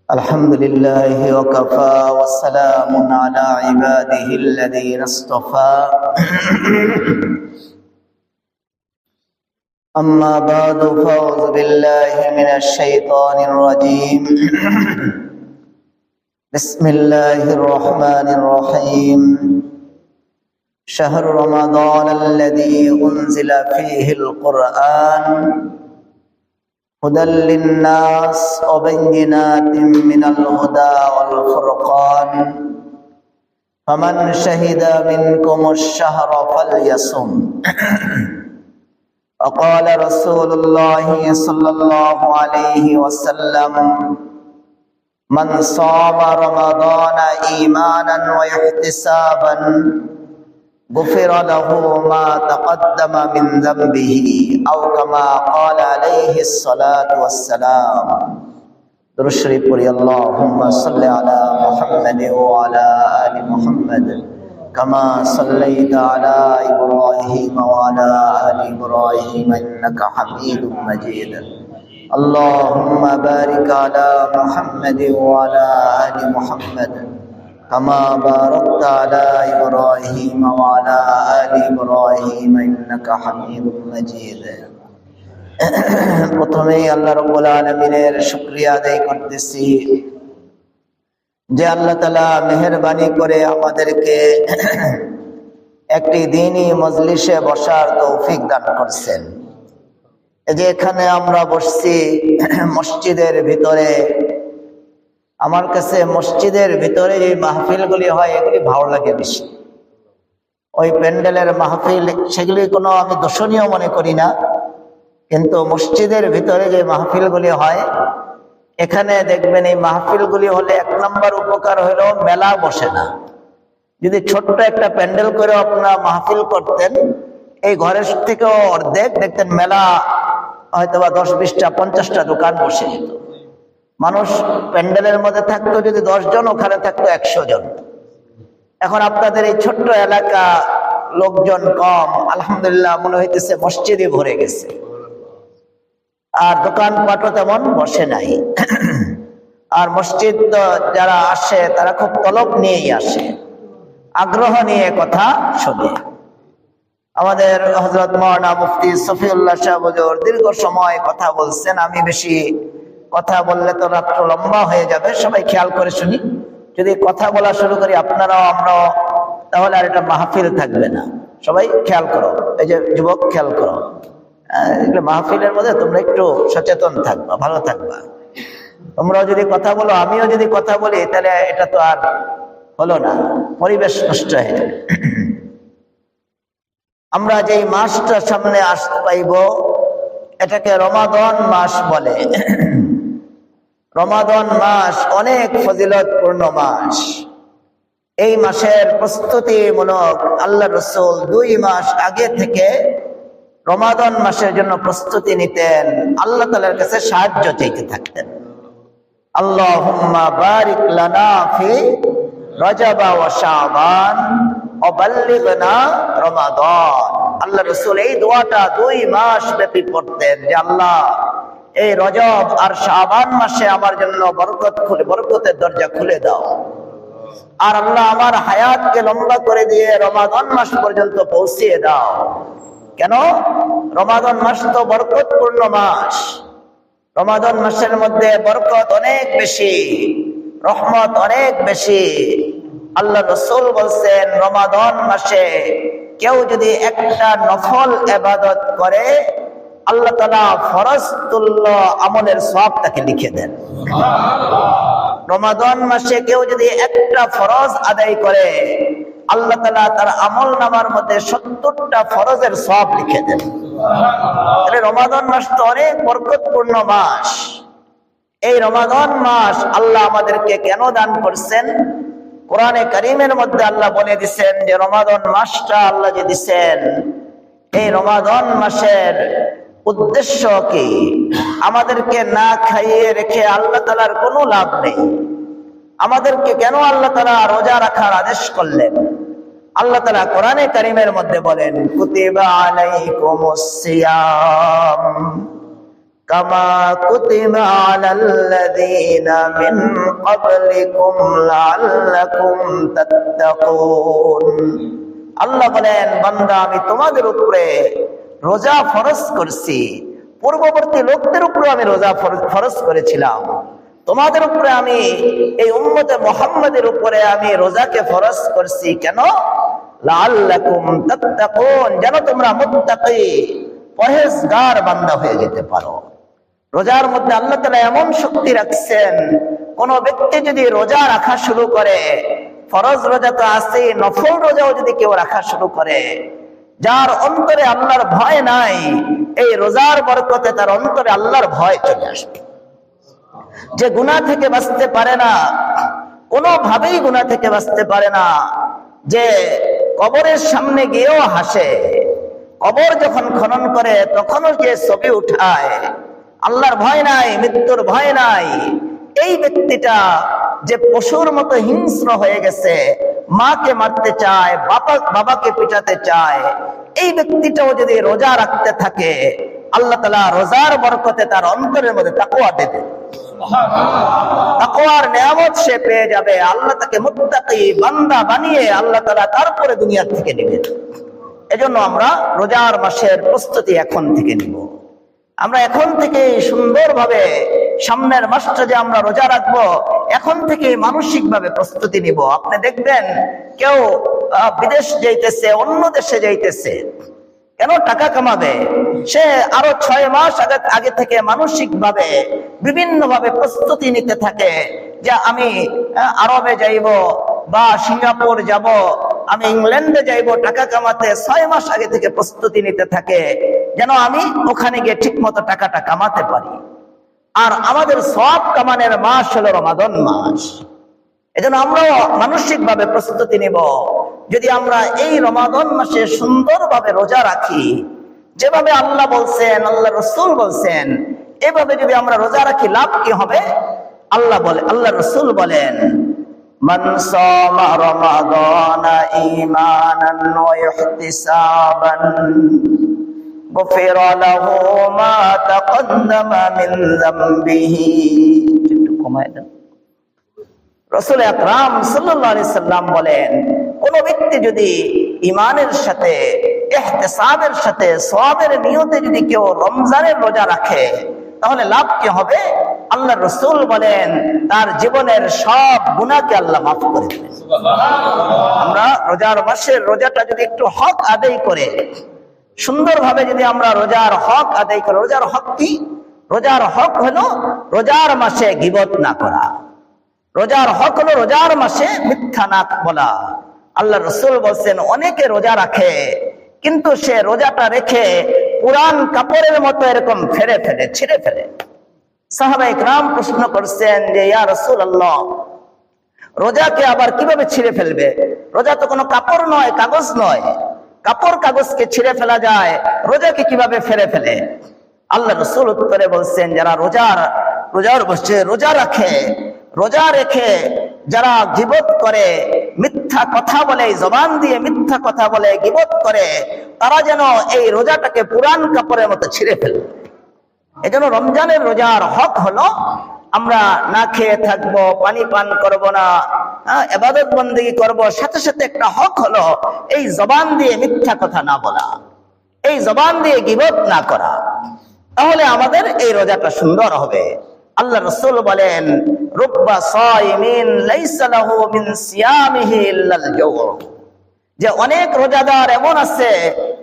الحمد لله وكفى والسلام على عباده الذين اصطفى أما بعد فأعوذ بالله من الشيطان الرجيم بسم الله الرحمن الرحيم شهر رمضان الذي أنزل فيه القرآن هدى للناس وبينات من الهدى والفرقان فمن شهد منكم الشهر فليصم وقال رسول الله صلى الله عليه وسلم من صام رمضان إيمانا واحتسابا غفر له ما تقدم من ذنبه أو كما قال عليه الصلاة والسلام درود شريف পড়ি اللهم صل على محمد وعلى آل محمد كما صليت على إبراهيم وعلى آل إبراهيم إنك حميد مجيد اللهم بارك على محمد وعلى آل محمد كما باركت على إبراهيم وعلى آل إبراهيم إنك حميد مجيد প্রথমেই আল্লাহ রাব্বুল আলামিনের শুকরিয়া আদায় করতেছি যে আল্লাহ তাআলা মেহেরবানি করে আমাদেরকে একটি দ্বীনি মজলিসে বসার তৌফিক দান করেছেন। এই যে এখানে আমরা বসছি মসজিদের ভিতরে, আমার কাছে মসজিদের ভিতরে যে মাহফিলগুলি হয় এগুলি ভালো লাগে বেশি। ওই প্যান্ডেলের মাহফিল সেগুলি কোনো আমি দর্শনীয় মনে করি না, কিন্তু মসজিদের ভিতরে যে মাহফিলগুলি হয় এখানে দেখবেন এই মাহফিলগুলি হলে এক নম্বর উপকার হলো মেলা বসে না। যদি ছোট্ট একটা প্যান্ডেল করে আপনারা মাহফিল করতেন, এই ঘরের থেকেও অর্ধেক দেখতেন মেলা, হয়তো বা 10-20টা 50টা দোকান বসে যেত। মানুষ প্যান্ডেলের মধ্যে থাকতো যদি 10 জন, ওখানে থাকতো 100 জন। এখন আপনাদের এই ছোট্ট এলাকা লোকজন কম, আলহামদুলিল্লাহ মনে হইতেছে মসজিদে ভরে গেছে, আর দোকানপাটও তেমন বসে নাই। আর মসজিদ যারা আসে তারা খুব তলব নিয়েই আসে, আগ্রহ নিয়ে কথা শোনে। আমাদের হযরত মাওলানা মুফতি সফিউল্লাহ সাহেব হুজুর দীর্ঘ সময় কথা বলছেন। আমি বেশি কথা বললে তো রাত্র লম্বা হয়ে যাবে, সবাই খেয়াল করে শুনি। যদি কথা বলা শুরু করি আপনারাও আমরাও, তাহলে আর এটা মাহফিল থাকবে না। সবাই খেয়াল করো, এই যে যুবক খেয়াল করো, এগুলো মাহফিলের মধ্যে তোমরা একটু সচেতন থাকবা, ভালো থাকবা। তোমরাও যদি কথা বলো, আমিও যদি কথা বলি, তাহলে এটা তো আর হলো না, পরিবেশ নষ্ট হয়ে যাবে। আমরা যেই মাসটা সামনে আসতে পাইব এটাকে রমাদান মাস বলে। রমাদান মাস অনেক ফজিলতপূর্ণ মাস। এই মাসের প্রস্তুতিমূলক আল্লাহ রাসূল 2 মাস আগে থেকে রমাদান মাসের জন্য প্রস্তুতি নিতেন, আল্লাহ তাআলার কাছে সাহায্য চাইতে থাকতেন। আল্লাহুম্মা বারিক লানা ফি রজব ওয়া শাবান ওয়া বাল্লিগনা রমাদান। আল্লাহ রাসূল এই দোয়াটা 2 মাস ব্যাপী পড়তেন যে আল্লাহ এই রজব আর শাবান মাসে আমার জন্য বরকতের দরজা খুলে দাও, আর আল্লাহ আমার হায়াতকে লম্বা করে দিয়ে রমাদান মাস পর্যন্ত পৌঁছিয়ে দাও। কেন? রমাদান মাস তো বরকতপূর্ণ মাস। রমাদান মাসের মধ্যে বরকত অনেক বেশি, রহমত অনেক বেশি। আল্লাহ রাসূল বলছেন রমাদান মাসে কেউ যদি একটা নফল ইবাদত করে, আল্লাহ তাআলা ফরজ তুল্য আমলের সওয়াব তাকে লিখে দেন। রমাদান মাসে কেউ যদি একটা ফরজ আদায় করে, আল্লাহ তাআলা তার আমল নামার মধ্যে 70টা ফরজের সওয়াব লিখে দেন। তাহলে রমাদান মাস তো অনেক বরকতপূর্ণ মাস। এই রমাদান মাস আল্লাহ আমাদেরকে কেন দান করছেন? কোরআনে কারীমের মধ্যে আল্লাহ বলে দিয়েছেন যে রমাদান মাসটা আল্লাহ যে দিয়েছেন, এই রমাদান মাসের উদ্দেশ্য কি? আমাদেরকে না খাইয়ে রেখে আল্লাহ তাআলার কোনো লাভ নেই। আমাদেরকে কেন আল্লাহ তাআলা রোজা রাখার আদেশ করলেন? আল্লাহ তাআলা কোরআনে কারীমের মধ্যে বলেন কুতিবা আলাইকুমুস সিয়াম কামা কুতিবা আলাল্লাযীনা মিন ক্বাবলিকুম লাআল্লাকুম তাত্তাকুন। আল্লাহ বলেন, বান্দা আমি তোমাদের উপরে রোজা ফরজ করছি, পূর্ববর্তী লোকদের উপরে আমি রোজা ফরজ করেছিলাম, তোমাদের উপরে আমি এই উম্মতে মুহাম্মাদের উপরে আমি রোজাকে ফরজ করছি। কেন? লাআল্লাকুম তাত্তাকুন, যেন তোমরা মুত্তাকি পরহেজগার বান্দা হয়ে যেতে পারো। রোজার মধ্যে আল্লাহ তাআলা এমন শক্তি রাখছেন, কোন ব্যক্তি যদি রোজা রাখা শুরু করে, ফরজ রোজা তো আছে, নফল রোজাও যদি কেউ রাখা শুরু করে, যার অন্তরে আল্লাহর ভয় নাই, এই রোজার বরকতে তার অন্তরে আল্লাহর ভয় চলে আসবে। যে গুনাহ থেকে বাঁচতে পারে না, কোনোভাবেই গুনাহ থেকে বাঁচতে পারে না, যে কবরের সামনে গিয়েও হাসে, কবর যখন খনন করে তখনও যে ছবি উঠায়, আল্লাহর ভয় নাই, মৃত্যুর ভয় নাই, এই ব্যক্তিটা যে পশুর মতো হিংস্র হয়ে গেছে, মাকে মারতে চায়, বাবাকে পিটাতে চায়, এই ব্যক্তিটাও যদি রোজা রাখতে থাকে, আল্লাহ তাআলা রোজার বরকতে তার অন্তরের মধ্যে তাকওয়া দেবে, তাকওয়ার নিয়ামত সে পেয়ে যাবে। আল্লাহ তাকে মুত্তাকি বান্দা বানিয়ে আল্লাহ তাআলা তারপরে দুনিয়া থেকে নেবেন। এজন্য আমরা রোজার মাসের প্রস্তুতি এখন থেকে নিব। আমরা এখন থেকে সুন্দরভাবে সামনের মাসটা যে আমরা রোজা রাখবো, এখন থেকে মানসিকভাবে প্রস্তুতি নিব। আপনি দেখবেন কেউ বিদেশ যাইতেছে, অন্য দেশে যাইতেছে, কেন? টাকা কামাবে। সে আরো 6 মাস আগে থেকে মানসিকভাবে বিভিন্নভাবে প্রস্তুতি নিতে থাকে যে আমি আরবে যাইব বা সিঙ্গাপুর যাব, আমি ইংল্যান্ডে যাইব টাকা কামাতে। 6 মাস আগে থেকে প্রস্তুতি নিতে থাকে যেন আমি ওখানে গিয়ে ঠিক মতো টাকাটা কামাতে পারি। আর আমাদের সব কামানের মাস হলো রমাদান মাস। এজন্য আমরাও মানসিকভাবে প্রস্তুতি নিব। যদি আমরা এই রমাদান মাসে সুন্দরভাবে রোজা রাখি, যেভাবে আল্লাহ বলছেন, আল্লাহ রাসূল বলছেন, এভাবে যদি আমরা রোজা রাখি, লাভ কি হবে? আল্লাহ রাসূল বলেন, মান সামা রমাদানা ঈমানান ওয়া ইহতিসাবান গুফিরা লাহু মা তাকদ্দামা মিন যামবিহি। রাসূল আকরাম সাল্লাল্লাহু আলাইহি সাল্লাম বলেন, কোন ব্যক্তি যদি ঈমানের সাথে, ইহতিসাবের সাথে, সওয়াবের নিয়তে যদি কেউ রমজানের রোজা রাখে, তাহলে লাভ কি হবে? আল্লাহ রাসূল বলেন, তার জীবনের সব গুনাহকে আল্লাহ মাফ করে দেবেন। আমরা রোজার মাসের রোজাটা যদি একটু হক আদায় করে, সুন্দরভাবে যদি আমরা রোজার হক আদায় করি। রোজার হক কি? রোজার হক হলো রোজার মাসে গীবত না করা। রোজার হক হলো রোজার মাসে মিথ্যা না বলা। আল্লাহ রাসূল বলছেন, অনেকে রোজা রাখে, কিন্তু সে রোজাটা রেখে পুরান কাপড়ের মতো এরকম ছিঁড়ে ফেলে। সাহাবায়ে কেরাম প্রশ্ন করছেন যে, ইয়া রাসূলুল্লাহ, রোজাকে আবার কিভাবে ছিঁড়ে ফেলবে? রোজা তো কোনো কাপড় নয়, কাগজ নয়। কাগজকে ছিঁড়ে ফেলা যায়, রোজাকে কিভাবে ফেলে? আল্লাহ রাসূল উত্তরে বলছেন, যারা রোজার বসে রোজা রেখে যারা গীবত করে, মিথ্যা কথা বলে, জবান দিয়ে মিথ্যা কথা বলে, গীবত করে, তারা যেন এই রোজাটাকে পুরান কাপড়ের মতো ছিঁড়ে ফেলে। এজন্য রমজানের রোজার হক হলো আমরা না খেয়ে থাকবো, পানি পান করব না, ইবাদত বন্দেগী করব। সাথে সাথে একটা হক হলো এই জবান দিয়ে মিথ্যা কথা না বলা, এই জবান দিয়ে গীবত না করা। তাহলে আমাদের এই রোজাটা সুন্দর হবে। আল্লাহ রাসূল বলেন, রুব্বা সাইমিন লাইসা লাহু মিন সিয়ামিহি ইল্লাল জাওউ, যে অনেক রোজাদার এমন আছে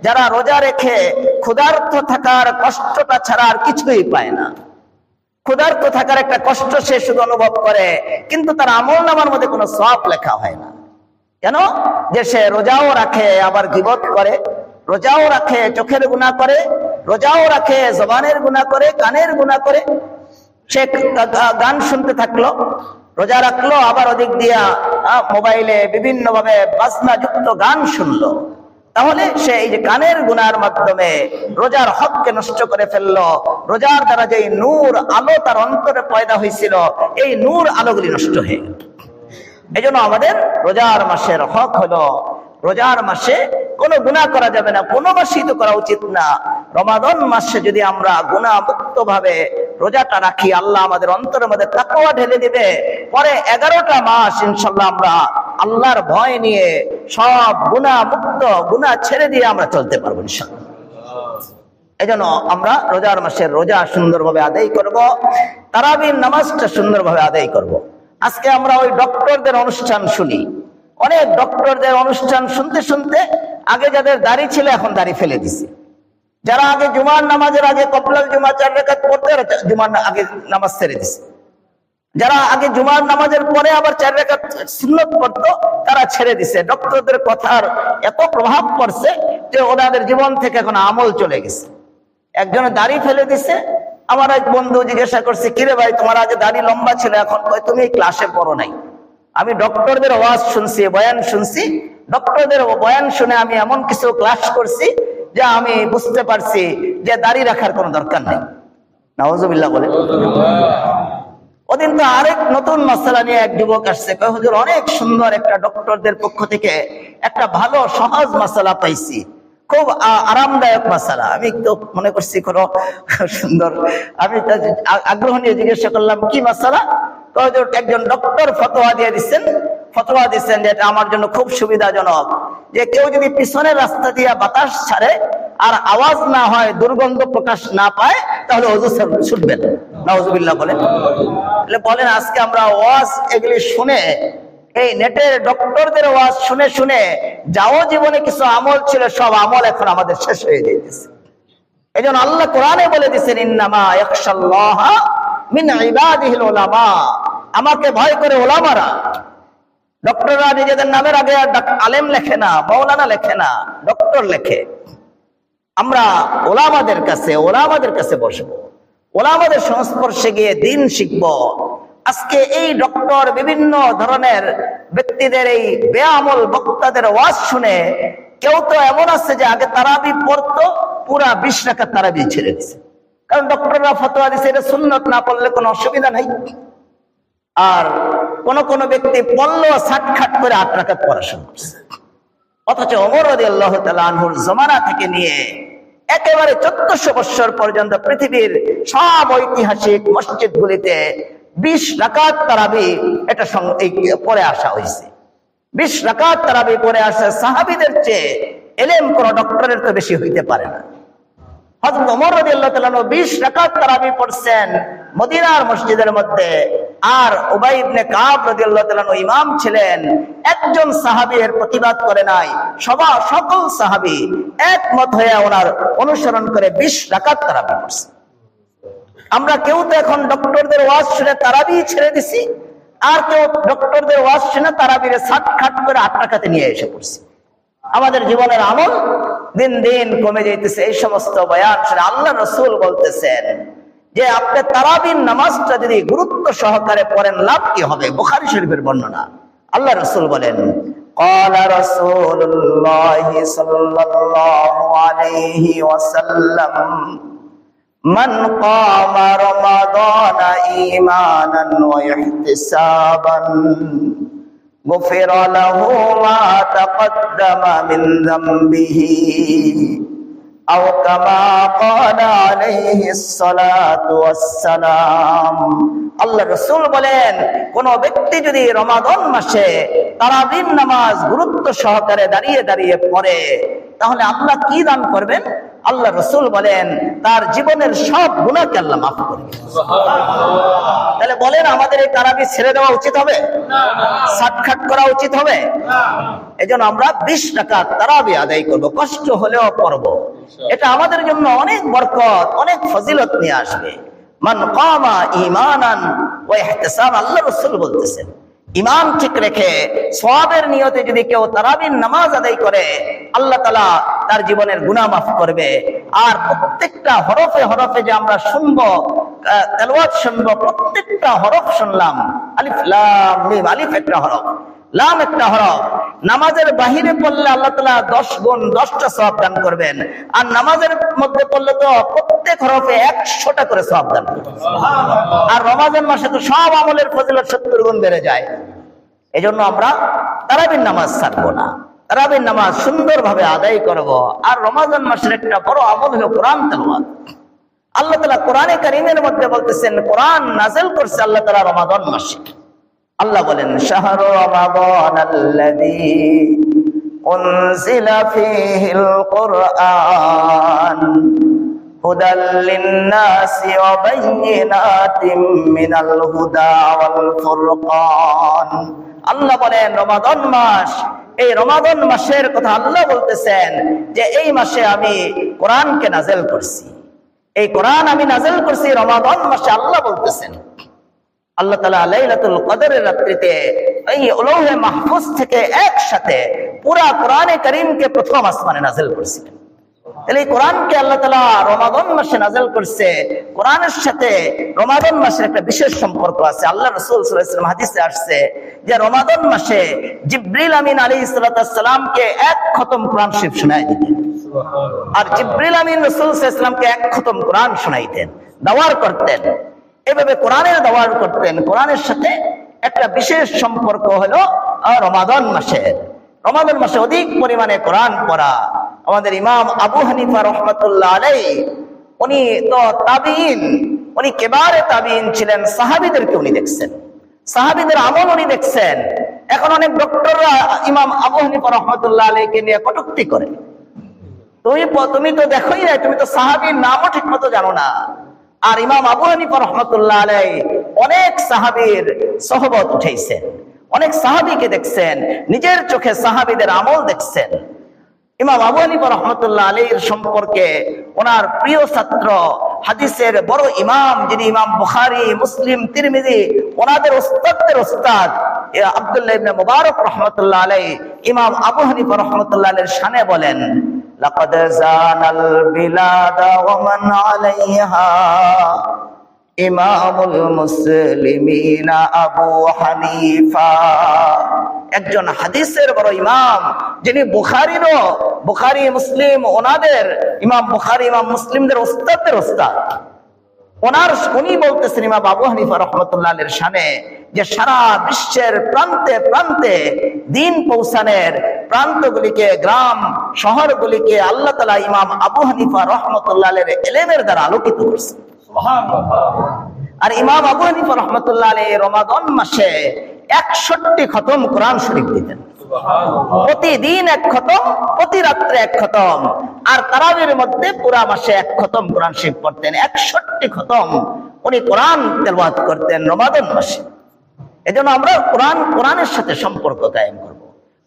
যারা রোজা রেখে ক্ষুধার্ত থাকার কষ্টটা ছাড়া আর কিছুই পায় না। ক্ষুধার্ত থাকার একটা কষ্ট সে শুধু অনুভব করে, কিন্তু তার আমলনামার মধ্যে কোনো সওয়াব লেখা হয় না। কেন? যে সে রোজাও রাখে আবার গীবত করে, রোজাও রাখে চোখের গুনাহ করে, রোজাও রাখে জবানের গুনাহ করে, কানের গুনাহ করে। সে গান শুনতে থাকলো, রোজা রাখলো, আবার ওদিক দিয়া মোবাইলে বিভিন্ন ভাবে বাজনা যুক্ত গান শুনলো। তাহলে সে এই যে কানের গুনার মাধ্যমে রোজার হককে নষ্ট করে ফেললো। রোজার দ্বারা যে নূর আলো তার অন্তরে পয়দা হয়েছিল, এই নূর আলোগুলি নষ্ট হয়ে গেল। এই জন্য আমাদের রোজার মাসের হক হলো, রোজার মাসে কোনো গুনাহ করা যাবে না, কোনো মাসই তো করা উচিত না। রমাদান মাসে যদি আমরা গুনাহ মুক্ত ভাবে রোজাটা রাখি, আল্লাহ আমাদের অন্তরের মধ্যে তাকওয়া ঢেলে দিবে। পরে 11টা মাস ইনশাআল্লাহ আমরা আল্লাহর ভয় নিয়ে সব গুনাহ মুক্ত, গুনাহ ছেড়ে দিয়ে আমরা চলতে পারবো ইনশাআল্লাহ। এজন্য আমরা রোজার মাসের রোজা সুন্দরভাবে আদায় করব, তারাবির নামাজটা সুন্দরভাবে আদায় করব। আজকে আমরা ওই ডক্টরদের অনুষ্ঠান শুনি, অনেক ডক্টরদের অনুষ্ঠান শুনতে শুনতে আগে যাদের দাড়ি ছিল এখন দাড়ি ফেলে দিছে। যারা আগে জুমার নামাজের আগে কবলাল জুমা 4 রাকাত পড়তে জুমার আগে নামাজ ছেড়ে দিছে। যারা আগে জুমার নামাজের পরে আবার 4 রাকাত সুন্নত পড়তো তারা ছেড়ে দিছে। ডক্টরদের কথার এত প্রভাব পড়ছে যে ওনাদের জীবন থেকে এখন আমল চলে গেছে। একজনে দাড়ি ফেলে দিছে। আমার এক বন্ধু জিজ্ঞাসা করছে, কিরে ভাই তোমার আগে দাড়ি লম্বা ছিল, এখন তুমি ক্লাসে পড়ো নাই? আমি ডক্টরদের ওয়াজ শুনছি, বয়ান শুনছি, ডক্টরদের বয়ান শুনে আমি এমন কিছু ক্লাস করছি যে আমি বুঝতে পারছি যে দাড়ি রাখার কোনো দরকার নেই। নাউজুবিল্লাহ বলে। ওদিন তো আরেক নতুন মাসালা নিয়ে এক যুবক আসছে, কয় হুজুর অনেক সুন্দর একটা ডক্টরদের পক্ষ থেকে একটা ভালো সহজ মাসালা পাইছি, খুব আরামদায়ক মাসালা। আমি তো মনে করছি কোনো সুন্দর, আমি আগ্রহ নিয়ে জিজ্ঞাসা করলাম কি মাসালা? একজন ডক্টর ফতোয়া দিচ্ছেন যে এটা আমার জন্য খুব সুবিধাজনক, যে কেউ যদি পিছনের রাস্তা দিয়ে বাতাস ছাড়ে আর আওয়াজ না হয়, দুর্গন্ধ প্রকাশ না পায়, তাহলে ওযু ছুটবে না। নাউজুবিল্লাহ বলেন। আজকে আমরা ওয়াজ এগুলি শুনে, এই নেটের ডক্টরদের ওয়াজ শুনে শুনে যাও জীবনে কিছু আমল ছিল সব আমল এখন আমাদের শেষ হয়ে যাইতেছে। এজন্য আল্লাহ কোরআনে বলে দিয়েছেন, ইন্নামা ইয়াখশাল্লাহা মিন ইবাদিহিল উলামা। আমাকে ভয় করে ওলামারা। ডক্টররা নিজেদের নামের আগে আলেম লেখে না, মাওলানা লেখে না, ডক্টর লেখে। আমরা ওলামাদের কাছে বসবো, ওলামাদের সংস্পর্শে গিয়ে দিন শিখবো। আজকে এই ডক্টর বিভিন্ন ধরনের ব্যক্তিদের এই বেআমল বক্তাদের ওয়াজ শুনে কেউ তো এমন আছে যে আগে তারাবি পড়তো, পুরা 20 রাকাত তারাবি ছেড়ে দিছে। কারণ ডক্টররা ফতোয়া দিছে এটা সুন্নত, না পড়লে কোনো অসুবিধা নাই। আর কোন ব্যক্তি পড়লো সাটখাট করে 8 রাকাত পড়া শুরু করছে। অথচ ওমর রাদিয়াল্লাহু তাআলা আনহুর জমানা থেকে নিয়ে একেবারে 1400 বছর পর্যন্ত পৃথিবীর সব ঐতিহাসিক মসজিদগুলিতে 20 রাকাত তারাবি এটা পড়ে আসা হয়েছে। 20 রাকাত তারাবি পড়ে আসা সাহাবীদের চেয়ে এলেম কোন ডক্টরের তো বেশি হইতে পারে না। হযরত ওমর রাদিয়াল্লাহু তাআলা 20 রাকাত তারাবি পড়ছেন মদিনার মসজিদের মধ্যে। আর উবাই ইবনে কাব রাদিয়াল্লাহু তাআলা ইমাম ছিলেন। একজন সাহাবী এর প্রতিবাদ করে নাই, সকল সাহাবী একমত হয়ে ওনার অনুসরণ করে 20 রাকাত তারাবি পড়ছে। আমরা কেউ তো এখন ডক্টরদের ওয়াজ শুনে তারাবি ছেড়ে দিছি, আর কেউ ডক্টরদের ওয়াজ শুনে তারাবিরে সাটখাট করে 8 রাকাতে নিয়ে এসে পড়ছি। আমাদের জীবনের আমল দিন দিন কমে যাইতেছে। এই সমস্ত বয়ান শুনে আল্লাহ রাসূল বলতেছেন যে আপনি তারাবির নামাজটা যদি গুরুত্ব সহকারে পড়েন লাভ কি হবে? বুখারী শরীফের বর্ণনা। আল্লাহ রাসূল বলেন, قال رسول الله صلى الله عليه وسلم من قام رمضان إيمانا واحتسابا غفر له ما تقدم من ذنبه أو كما قال عليه الصلاة والسلام। আল্লাহ রাসূল বলেন, কোন ব্যক্তি যদি রমাদান মাসে তারাবির নামাজ গুরুত্ব সহকারে দাঁড়িয়ে দাঁড়িয়ে পড়ে, তাহলে আল্লাহ কি দান করবেন? আল্লাহ রাসূল বলেন তার জীবনের সব গুনাহকে আল্লাহ মাফ করবেন। তাহলে বলেন আমাদের এই তারাবি ছেড়ে দেওয়া উচিত হবে? সাটখাট করা উচিত হবে? এজন্য আমরা 20 রাকাত তারাবি আদায় করব, কষ্ট হলেও পড়ব। এটা আমাদের জন্য অনেক বরকত, অনেক ফজিলত নিয়ে আসবে। মান কামা ঈমানান ওয়া ইহতিসাব, আল্লাহ রাসূল বলতেছেন ঈমান ঠিক রেখে সওয়াবের নিয়তে যদি কেউ তারাবির নামাজ আদায় করে, আল্লাহ তাআলা তার জীবনের গুনাহ মাফ করবে। আর প্রত্যেকটা হরফে হরফে যে আমরা শুনবো, তেলাওয়াত শুনবো, প্রত্যেকটা হরফ শুনলাম। আলিফ লাম মিম, আলিফ একটা হরফ, লাম একটা হরফ। নামাজের বাহিরে পড়লে আল্লাহ তাআলা 10 গুণ 10টা সওয়াব দান করবেন, আর নামাজের মধ্যে পড়লে তো প্রত্যেক হরফে 100টা করে সওয়াব দান করবেন। আর রমজান মাসে তো সব আমলের ফজিলত 70 গুণ বেড়ে যায়। এজন্য আমরা তারাবির নামাজ ছাড়বো না। তারাবির নামাজ সুন্দরভাবে আদায় করব। আর রমাদান মাসের একটা বড় আমল হলো কোরআন তেলাওয়াত। আল্লাহ তাআলা কোরআনে কারীমের মধ্যে বলতেছেন, কোরআন নাযিল করছে আল্লাহ তাআলা রমাদান মাসে। আল্লাহ বলেন, শাহরু রমাদানাল্লাযী উনজিলা ফীহিল কুরআন হুদাল লিন-নাসি ওয়া বায়্যিনাতিম মিনাল হুদা ওয়াল ফুরকান। আল্লাহ বলেন রমাদান মাস, এই রমাদান মাসের কথা আল্লাহ বলতেছেন যে এই মাসে আমি কোরআনকে নাযিল করছি। এই কোরআন আমি নাযিল করছি রমাদান মাসে। আল্লাহ বলতেছেন, আল্লাহ তাআলা লাইলাতুল কদরের রাত্রিতে এই লৌহে মাহফুজ থেকে একসাথে পুরা কোরআনে কারীমকে প্রথম আসমানে নাযিল করেছিলেন। তাহলে এই কোরআনকে আল্লাহ তাআলা রমাদান মাসে নাযিল করছে। কোরআনের সাথে রমাদান মাসের একটা বিশেষ সম্পর্ক আছে। আল্লাহ রাসূল সাল্লাল্লাহু আলাইহি ওয়াসাল্লাম হাদিসে আসছে যে রমাদান মাসে জিবরিল আমিন আলাইহিস সালামকে এক খতম কোরআন শরীফ শোনায় দিতেন। আর জিবরিল আমিন রাসূল সাল্লাল্লাহু আলাইহি ওয়াসাল্লামকে এক খতম কোরআন শোনাইতেন, দাওয়ার করতেন। এভাবে কোরআনের দাওয়ার করতেন। কোরআনের সাথে একটা বিশেষ সম্পর্ক হলো রমাদান মাসের। রমাদান মাসে অধিক পরিমাণে কোরআন পড়া। আমাদের ইমাম আবু হানিফা রাহমাতুল্লাহ আলাইহি, উনি তো তাবিঈন, উনি কেবারে তাবিঈন ছিলেন। সাহাবীদেরকে উনি দেখছেন, সাহাবীদের আমল উনি দেখছেন। এখন অনেক ডক্টররা ইমাম আবু হানিফা রাহমাতুল্লাহ আলাইহিকে নিয়ে কটূক্তি করে, তুমি তো দেখোই না, তুমি তো সাহাবীর নামও ঠিক মতো জানো না। আর ইমাম আবু হানিফা রাহমাতুল্লাহ আলাইহি অনেক সাহাবীর সোহবত উঠাইছেন, অনেক সাহাবীকে দেখছেন, নিজের চোখে সাহাবীদের আমল দেখছেন। ইমাম আবু হানিফা রাহমাতুল্লাহ আলাইহির সম্পর্কে ওনার প্রিয় ছাত্র, হাদিসের বড় ইমাম যিনি ইমাম বুখারী, মুসলিম, তিরমিজি, ওনাদের ওস্তাদের ওস্তাদ আব্দুল্লাহ ইবনে মুবারক রাহমাতুল্লাহ আলাইহি ইমাম আবু হানিফা রাহমাতুল্লাহ আলাইহির শানে বলেন, লাকাদ জানাল বিলাদা ওয়া মান আলাইহা ইমামুল মুসলিমিনা আবু হানিফা। একজন হাদিসের বড় ইমাম, যিনি বুখারী মুসলিম ওনাদের ইমাম, বুখারী ইমাম মুসলিমদের ওস্তাদের ওস্তাদ। উনি বলতেছেন ইমাম আবু হানিফা রাহমাতুল্লাহ আলাইহির শানে যে সারা বিশ্বের প্রান্তে প্রান্তে দিন পৌঁছানোর প্রান্তগুলিকে, গ্রাম শহরগুলিকে আল্লাহ তাআলা ইমাম আবু হানিফা রাহমাতুল্লাহ আলাইহির ইলমের দ্বারা আলোকিত করেছেন। আর ইমাম আবু হানিফা রাহমাতুল্লাহ আলাইহি রমাদান মাসে 61 খতম কোরআন শরীফ দিতেন। প্রতিদিন এক খতম, প্রতি রাত্রে এক খতম। আর তারাবির মধ্যে পুরা মাসে এক খতম কোরআন শরীফ পড়তেন। 61 খতম উনি কোরআন তেলাওয়াত করতেন রমাদান মাসে। এজন্য আমরা কোরআনের সাথে সম্পর্ক কায়েম করব।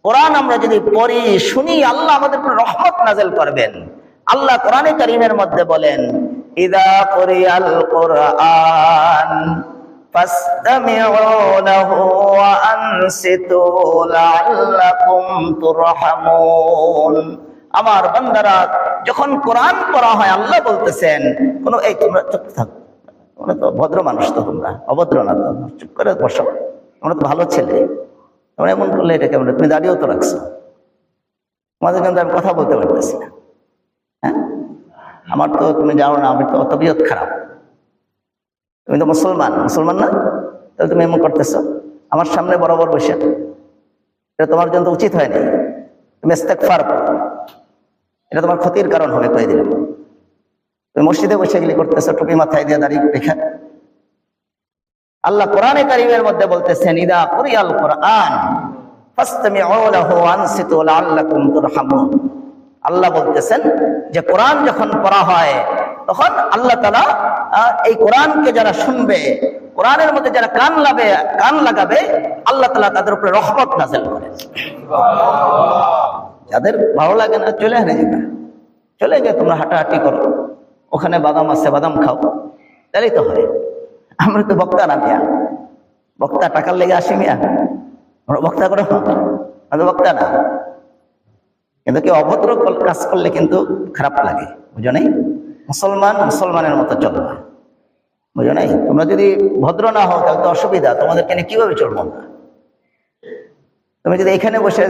কোরআন আমরা যদি পড়ি, শুনি, আল্লাহ আমাদের উপর রহমত নাযিল করবেন। আল্লাহ কোরআনে কারীমের মধ্যে বলেন, ইযা কুরিয়াল কুরআন ফাসতামিউ লাহু ওয়া আনসিতু লাআল্লাকুম তুরহামুন। আমার বান্দারা, যখন কোরআন পড়া হয়, আল্লাহ বলতেছেন, এই তোমরা চুপ থাক, তোমরা তো ভদ্র মানুষ, তো তোমরা অভদ্র না, তো চুপ করে বসো, তোমরা তো ভালো ছেলে, তোমরা এমন করলে এটা কেমন? তুমি দাঁড়িয়েও তো রাখছো, তোমাদের কিন্তু আমি কথা বলতে পারতেছি না। হ্যাঁ, আমার তো তুমি জানো না, আমি তো তবিয়ত খারাপ, তুমি তো মুসলমান না, তাহলে তুমি এমন করতেছো আমার সামনে বরাবর বসে। এটা তোমার জন্য উচিত হয়নি। তুমি ইস্তেগফার করো, এটা তোমার ক্ষতির কারণ হবে, কয়ে দিলাম। তুমি মসজিদে বসে গেলে করতেছো, টুপি মাথায় দিয়ে দাঁড়িয়ে রেখা। আল্লাহ কোরআনে কারীমের মধ্যে বলতেছেন, ইদা কুরিয়াল কুরআন ফাসতামিউ লাহু ওয়া আনসিতু লাআল্লাকুম তুরহামুন। আল্লাহ বলতেছেন যে কোরআন যখন পড়া হয়, তখন আল্লাহ তাআলা এই কোরআনকে যারা শুনবে, কোরআনের মধ্যে যারা কান লাগাবে, আল্লাহ তাআলা তাদের উপরে রহমত নাযিল করেন। যাদের ভালো লাগে না, চলে গিয়ে তোমরা হাঁটাহাঁটি করো, ওখানে বাদাম আছে, বাদাম খাও, তাহলেই তো হয়। আমরা তো বক্তা না মিয়া, বক্তা টাকার লেগে আসি মিয়া, আমরা বক্তা করো, আমরা বক্তা না। কিন্তু কেউ অভদ্র কাজ করলে কিন্তু খারাপ লাগে, বুঝো নাই? মুসলমানের মতো চলবে, বুঝো নাই? তোমরা যদি ভদ্র না হও, তাহলে তো অসুবিধা, তোমাদেরকে নিয়ে কিভাবে চলবো না? তুমি যদি এখানে বসে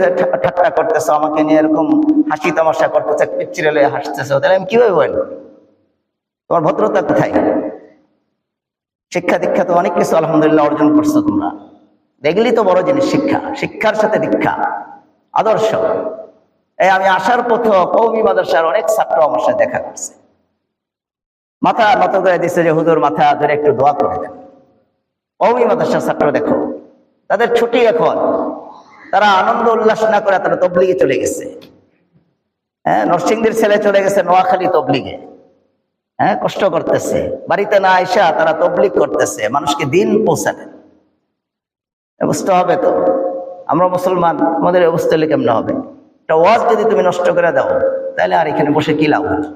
ঠাট্টা করতেছো, আমাকে নিয়ে এরকম হাসি তামাশা করতেছো, পিচ্ছিরে হাসতেছো, তাহলে আমি কিভাবে বলবো? তোমার ভদ্রতা কোথায়? শিক্ষা দীক্ষা তো অনেক কিছু আলহামদুলিল্লাহ অর্জন করছো তোমরা, দেখলেই তো বড় জিনিস। শিক্ষার সাথে দীক্ষা, আদর্শ। এই আমি আসার পথে কওমি মাদ্রাসার অনেক ছাত্র আমার সাথে দেখা করছে, মাথা নত করে দিচ্ছে যে হুজুর মাথা ধরে একটু দোয়া করে দেন। কওমি মাদ্রাসার ছাত্র দেখো, তাদের ছুটি এখন, তারা আনন্দ উল্লাস না করে তারা তবলিগে চলে গেছে। হ্যাঁ, নরসিংদীর ছেলে চলে গেছে নোয়াখালী তবলিগে। হ্যাঁ, কষ্ট করতেছে, বাড়িতে না আইসা তারা তবলিগ করতেছে, মানুষকে দিন পৌঁছাবে। বুঝতে হবে তো, আমরা মুসলমান, আমাদের অবস্থা হলে কেমন হবে? একটা ওয়াজ যদি তুমি নষ্ট করে দাও, তাহলে আর এখানে বসে কি লাভ হলো?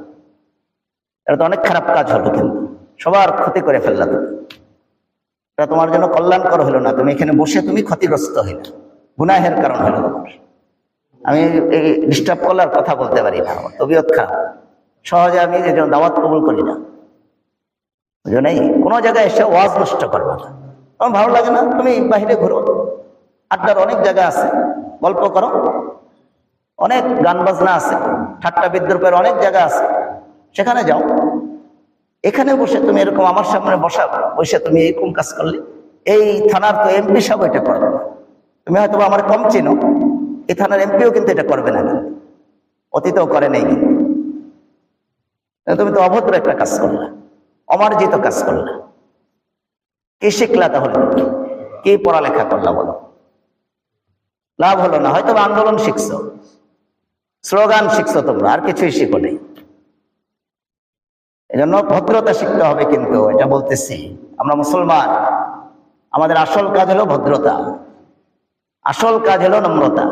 এটা তো অনেক খারাপ কাজ হলো, কিন্তু সবার ক্ষতি করে ফেললা তুমি। এটা তোমার জন্য কল্যাণকর হলো না, তুমি এখানে বসে তুমি ক্ষতিগ্রস্ত হইলে, গুনাহের কারণ হলো তোমার। আমি এই ডিস্টার্ব করলার কথা বলতে পারি না, আমার তবিয়ত খারাপ, সহজে আমি এই জন্য দাওয়াত কবুল করি না। বুঝো নাই, কোনো জায়গায় এসে ওয়াজ নষ্ট করবা না। আমার ভালো লাগে না, তুমি বাহিরে ঘুরো, আড্ডার অনেক জায়গা আছে, গল্প করো, অনেক গান বাজনা আছে, ঠাট্টা বিদ্রুপের অনেক জায়গা আছে, সেখানে যাও। এখানে বসে তুমি এরকম আমার সামনে বসে তুমি এরকম কাজ করলে, এই থানার তো এমপি সাহেব এটা করবে না। তুমি হয়তো আমার কম চিনো, এই থানার এমপিও কিন্তু এটা করবে না, অতীতেও করে নেই। কিন্তু তুমি তো অভদ্র একটা কাজ করলা, অমার্জিত কাজ করলা। কি শিখলা তাহলে? কি পড়ালেখা করলা বলো? লাভ হলো না। হয়তো আন্দোলন শিখছো, স্লোগান শিখছো, তোমরা আর কিছুই শিখো নেই। এই জন্য ভদ্রতা শিখতে হবে, কিন্তু এটা বলতেছি, আমরা মুসলমান, আমাদের আসল কাজ হলো ভদ্রতা, আসল কাজ হলো নম্রতা।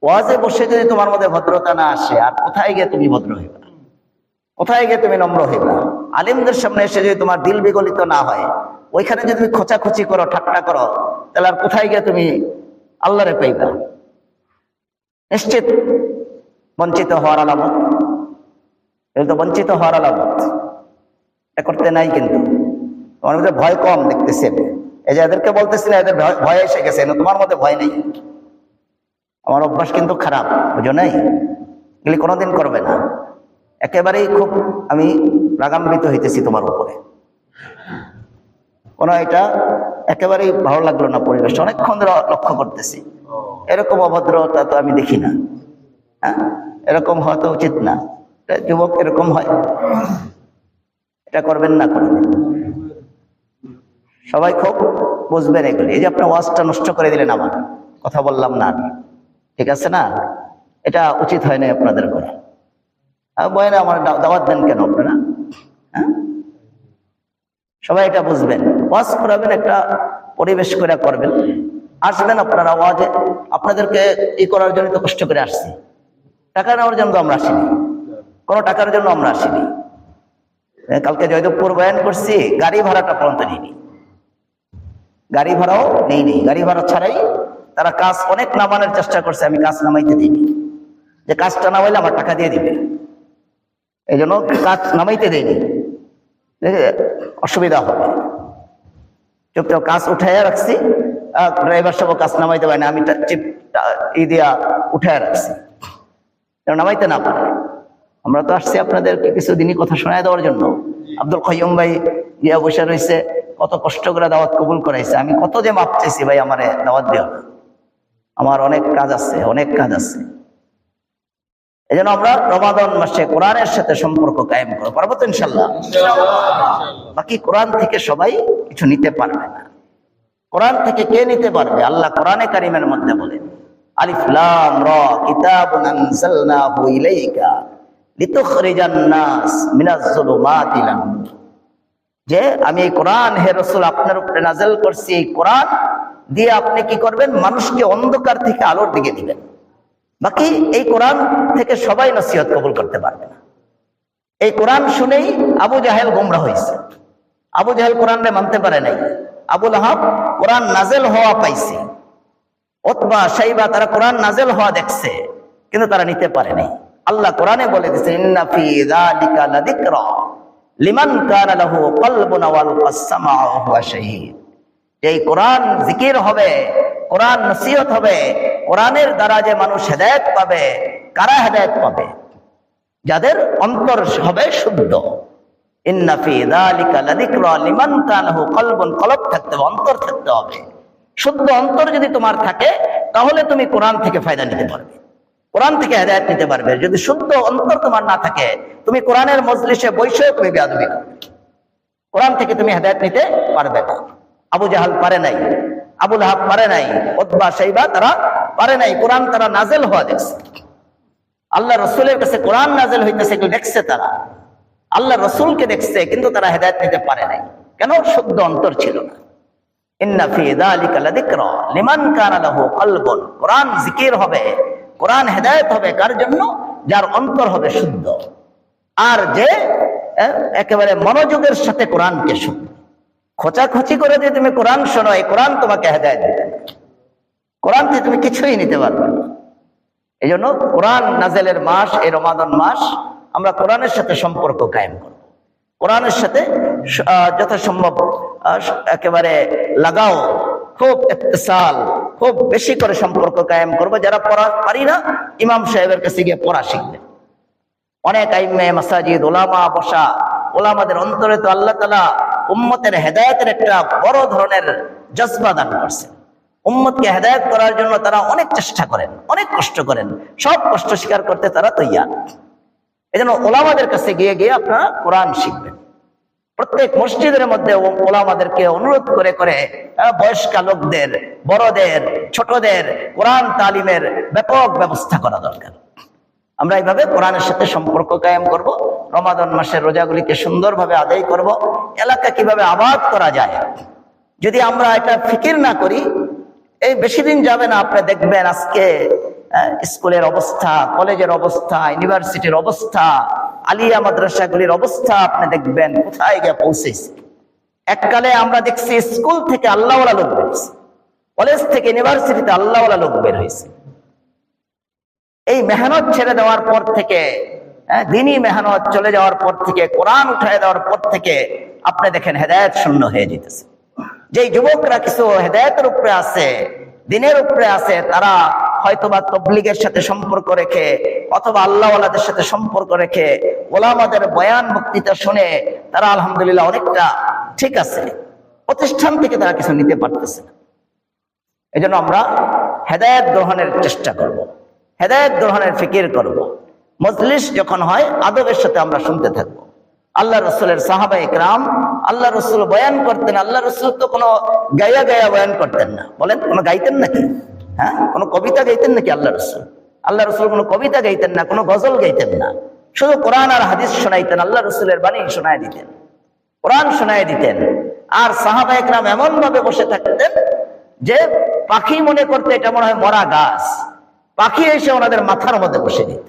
ওয়াজে বসে যদি তোমার মধ্যে ভদ্রতা না আসে, আর কোথায় গিয়ে তুমি ভদ্র হইবা? কোথায় গিয়ে তুমি নম্র হইবা? আলিমদের সামনে এসে যদি তোমার দিল বিগলিত না হয়, ওইখানে যদি তুমি খোঁচাখুচি করো, ঠাট্টা করো, তাহলে আর কোথায় গিয়ে তুমি আল্লাহরে পাইবা? নিশ্চিত বঞ্চিত হওয়ার আলামত, এটা তো বঞ্চিত হওয়ার আলামত। এটা করতে নাই, কিন্তু তোমার মধ্যে ভয় কম দেখতেছে। এই যে এদেরকে বলতেছি না, এদের ভয় এসে গেছে, তোমার মধ্যে ভয় নেই। আমার অভ্যাস কিন্তু খারাপ, বুঝো নাই, এগুলি কোনোদিন করবে না। একেবারেই খুব আমি রাগান্বিত হইতেছি তোমার উপরে, এটা একেবারেই ভালো লাগলো না। পরিবেশ অনেকক্ষণ ধরে লক্ষ্য করতেছি, এরকম অভদ্রতা তো আমি দেখি না। হ্যাঁ, এরকম হওয়া তো উচিত না। যুবক এরকম হয়, এটা করবেন না, করবেন। সবাই খুব বুঝবেন এগুলি। এই যে আপনার ওয়াজটা নষ্ট করে দিলেন, আমার কথা বললাম না, ঠিক আছে না? এটা উচিত হয় না আপনাদের করে। বয়না আমার দাওয়াত দেন কেন আপনারা? হ্যাঁ, সবাই এটা বুঝবেন। ওয়াজ করাবেন, একটা পরিবেশ করে করবেন, আসবেন আপনারা ওয়াজে। আপনাদেরকে ই করার জন্য তো কষ্ট করে আসছি, টাকা নেওয়ার জন্য তো আমরা আসিনি, কোনো টাকার জন্য আমরা আসিনি। কালকে জয়দেবপুর বয়ান করছি, গাড়ি ভাড়াটা পর্যন্ত নিইনি, গাড়ি ভাড়াও নেইনি। গাড়ি ভাড়া ছাড়াই তারা কাজ অনেক নামানোর চেষ্টা করছে, আমি কাজ নামাইতে দিইনি, যে কাজটা নামাইলে আমার টাকা দিয়ে দিবে, এই জন্য কাজ নামাইতে দেয়নি, অসুবিধা হবে। চুপচাপ কাজ উঠাইয়া রাখছি, ড্রাইভার সব কাজ নামাইতে পারে না, আমি দিয়া উঠাইয়া রাখছি, নামাইতে না পারে। আমরা তো আসছি আপনাদেরকে কিছুদিনই কথা শোনায় দেওয়ার জন্য। আব্দুল কাইয়ুম ভাই গিয়া বসে রয়েছে, কত কষ্ট করে দাওয়াত কবুল করাইছে। আমি কত যে মাপ চাইছি, ভাই আমার দাওয়াত দিও না, আমার অনেক কাজ আছে, অনেক কাজ আছে। এই জন্য আমরা রমাদান মাসে কোরআনের সাথে সম্পর্ক কায়েম করবো, পারবো তো ইনশাল্লাহ? বাকি কোরআন থেকে সবাই কিছু নিতে পারবে না। কোরআন থেকে কে নিতে পারবে? আল্লাহ কোরআনে কারিমের মধ্যে বলেন, আলিফ লাম রা কিতাবুন আনজালনাহু ইলাইকা লিতুখরিজান নাস মিনাজ যুলুমাতি ইলান নূর। যে আমি এই কোরআন, হে রাসূল, আপনার উপরে নাযিল করছি, এই কোরআন দিয়ে আপনি কি করবেন? মানুষকে অন্ধকার থেকে আলোর দিকে দিবেন। বাকি এই কোরআন থেকে সবাই নসিহত কবুল করতে পারবে না। এই কোরআন শুনেই আবু জাহেল গোমরা হয়েছে। আবু জাহেল কোরআনকে মানতে পারে নাই, আবু লাহাব কোরআন নাজেল হওয়া পাইছে, উতবা শাইবা তারা কোরআন নাজেল হওয়া দেখছে, কিন্তু তারা নিতে পারে নাই। আল্লাহ কোরআনে বলে দিয়েছে, ইন্না ফি যালিকা লাযিকরা লিমান কানা লাহু কলবুন ওয়া আলকাস সামআ ওয়া হুয়া শাহীদ। এই কোরআন জিকির হবে, কোরআন নসিহত হবে, কোরআনের দ্বারা যে মানুষ হেদায়েত পাবে। কারা হেদায়েত পাবে? যাদের অন্তর হবে শুদ্ধ। ইন্না ফি যালিকা লাযিকরা লিমান কানা লাহু কলবুন, কলব থাকতে হবে, অন্তর থাকতে হবে। শুদ্ধ অন্তর যদি তোমার থাকে, তাহলে তুমি কোরআন থেকে ফায়দা নিতে পারবে। কোরআন থেকে হেদায়েত নিতে পারবে। যদি শুদ্ধ অন্তর তোমার না থাকে, তুমি কোরআনের মজলিসে বসেও তুমি বেয়াদবি করবে, কোরআন থেকে তুমি হেদায়েত নিতে পারবে না। আবু জাহাল পারে নাই, আবু লাহাব পারে নাই, উতবা শাইবা তারা পারে নাই। কোরআন তারা নাজেল হওয়া দেখছে, আল্লাহ রসুলের কাছে কোরআন নাজেল হইতেছে এগুলো দেখছে তারা, আল্লাহ রসুলকে দেখছে, কিন্তু তারা হেদায়েত নিতে পারে নাই। কেন? শুদ্ধ অন্তর ছিল না। ইন্না ফি যালিকা লাযিকরা লিমান কানা লাহু কলবুন। কোরআন জিকির হবে, কোরআন হেদায়েত হবে কার জন্য? যার অন্তর হবে শুদ্ধ, আর যে একেবারে মনোযোগের সাথে কোরআনকে শুনবে। খোঁচাখুচি করে যে তুমি কোরআন শোনো, এই কোরআন তোমাকে হেদায়েত দিবে না, কোরআন থেকে তুমি কিছুই নিতে পারবে না। এই জন্য কোরআন নাজেলের মাস এই রমাদান মাস, আমরা কোরআনের সাথে সম্পর্ক কায়েম করব, কোরআনের সাথে যথাসম্ভব একেবারে লাগাও, খুব ইত্তেসাল, খুব বেশি করে সম্পর্ক কায়েম করবো। যারা পড়া পারি না, ইমাম সাহেবের কাছে গিয়ে পড়া শিখবে। অনেক আইম্মে মাসাজিদ, ওলামা বসা, ওলামাদের অন্তরে তো আল্লাহ তাআলা উম্মতের হেদায়েতের একটা বড় ধরনের জজবা দান করছে। উম্মতকে হেদায়েত করার জন্য তারা অনেক চেষ্টা করেন, অনেক কষ্ট করেন, সব কষ্ট স্বীকার করতে তারা তৈয়ার। এই জন্য ওলামাদের কাছে গিয়ে গিয়ে আপনারা কোরআন শিখবেন। প্রত্যেক মসজিদের মধ্যে ওলামাদেরকে অনুরোধ করে করে বয়স্ক লোকদের, বড়দের, ছোটদের কোরআন তালিমের ব্যাপক ব্যবস্থা করা দরকার। আমরা এইভাবে কোরআনের সাথে সম্পর্ক কায়েম করব, রমাদান মাসের রোজাগুলিকে সুন্দরভাবে আদায় করব। এলাকা কিভাবে আবাদ করা যায়, যদি আমরা এটা ফিকির না করি, এই বেশি দিন যাবে না, আপনি দেখবেন আজকে স্কুলের অবস্থা, কলেজের অবস্থা, ইউনিভার্সিটির অবস্থা, আলিয়া মাদ্রাসাগুলির অবস্থা আপনি দেখবেন কোথায় গিয়ে পৌঁছেছে। এককালে আমরা দেখছি স্কুল থেকে আল্লাহওয়ালা লোক বের হয়েছে, কলেজ থেকে ইউনিভার্সিটিতে আল্লাহওয়ালা লোক বের হয়েছে। এই মেহনত ছেড়ে দেওয়ার পর থেকে, দিনই মেহনত চলে যাওয়ার পর থেকে, কোরআন উঠায় দেওয়ার পর থেকে আপনি দেখেন হেদায়েত শূন্য হয়ে যেতেছে। যেই যুবকরা কিছু হেদায়েতের উপরে আছে, দিনের উপরে আছে, তারা হয়তোবা তবলিগের সাথে সম্পর্ক রেখে অথবা আল্লাহওয়ালাদের সাথে সম্পর্ক রেখে ওলামাদের বয়ান বক্তৃতা শুনে তারা আলহামদুলিল্লাহ অনেকটা ঠিক আছে, প্রতিষ্ঠান থেকে তারা কিছু নিতে পারতেছে না। এই জন্য আমরা হেদায়েত গ্রহণের চেষ্টা করব, হেদায়েত গ্রহণের ফিকির করব। মজলিস যখন হয় আদবের সাথে আমরা শুনতে থাকবো। আল্লাহ রসুলের সাহাবা ইকরাম, আল্লাহ রসুল বয়ান করতেন, আল্লাহ রসুল তো কোনো গায়া গায়া বয়ান করতেন না। বলেন, কোনো গাইতেন নাকি? হ্যাঁ, কোনো কবিতা গাইতেন নাকি আল্লাহ রসুল? আল্লাহ রসুল কোনো কবিতা গাইতেন না, কোনো গজল গাইতেন না, শুধু কোরআন আর হাদিস শোনাইতেন, আল্লাহ রসুলের বাণী শোনায় দিতেন, কোরআন শোনায় দিতেন। আর সাহাবা ইকরাম এমন ভাবে বসে থাকতেন যে পাখি মনে করতে এটা মনে হয় মরা গাছ, পাখি এসে ওনাদের মাথার মধ্যে বসে দিত,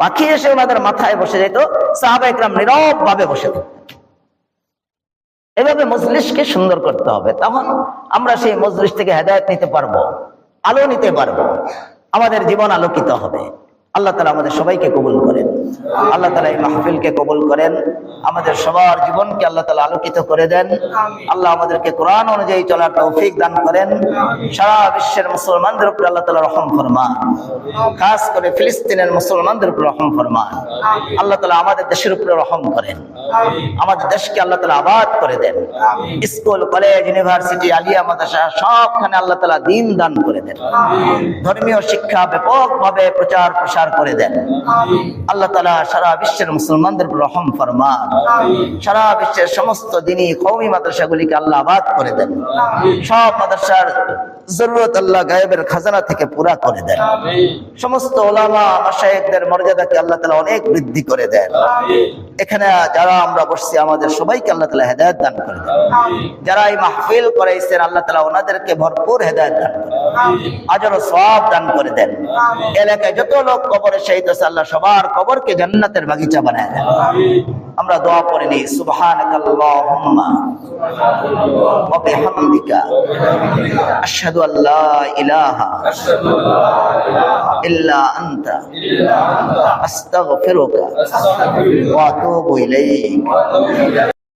পাখি এসে ওনাদের মাথায় বসে যেত, সাহাবা ইকরাম নীরব ভাবে বসে থাকতেন। এভাবে মজলিসকে সুন্দর করতে হবে, তখন আমরা সেই মজলিস থেকে হেদায়েত নিতে পারবো, আলো নিতে পারবো, আমাদের জীবন আলোকিত হবে। আল্লাহ তাআলা আমাদের সবাইকে কবুল করেন, আল্লাহ তাআলা এই মাহফিলকে কবুল করেন, আমাদের সবার জীবনকে আল্লাহ তাআলা আলোকিত করে দেন। আল্লাহ আমাদেরকে কোরআন অনুযায়ী চলার তৌফিক দান করেন। সারা বিশ্বের মুসলমানদের উপর আল্লাহ তাআলা রহম ফরমান, খাস করে ফিলিস্তিনের মুসলমানদের উপর রহম ফরমান। আল্লাহ তাআলা আমাদের দেশের উপরে রহম করেন, আমাদের দেশকে আল্লাহ তাআলা আবাদ করে দেন। স্কুল, কলেজ, ইউনিভার্সিটি, আলিয়া মাদ্রাসা সবখানে আল্লাহ তাআলা দ্বীন দান করে দেন, ধর্মীয় শিক্ষা ব্যাপকভাবে প্রচার প্রসার করে দেন। আল্লাহ তাআলা সারা বিশ্বের মুসলমানদের উপর রহম ফরমান, সারা বিশ্বের সমস্ত দ্বীনি কওমি মাদ্রাসাগুলিকে আল্লাহ আবাদ করে দেন। সব মাদ্রাসার জরুরত আল্লাহ গায়েবের খাজানা থেকে পুরা করে দেন। সমস্ত ওলামা মাশায়েখদের মর্যাদাকে আল্লাহ তাআলা অনেক বৃদ্ধি করে দেন। এখানে যারা আমরা বসছি আমাদের সবাইকে আল্লাহ তাআলা হেদায়েত দান করে দেন। যারা এই মাহফিল করাইছেন আল্লাহ তাআলা ওনাদেরকে ভরপুর হেদায়েত দান করে দেন, আজর ও সওয়াব দান করে দেন। এলাকায় যত লোক কবরে শহীদ আছে আল্লাহ সবার কবরকে জান্নাতের বাগিচা বানায় দেন। আমরা দোয়া করে নিই, সুবহানাকাল্লাহুম্মা ওয়া বিহামদিকা আশহাদু আল্লা ইলাহা ইল্লা আনতা আস্তাগফিরুকা ওয়া আতুবু ইলাইক।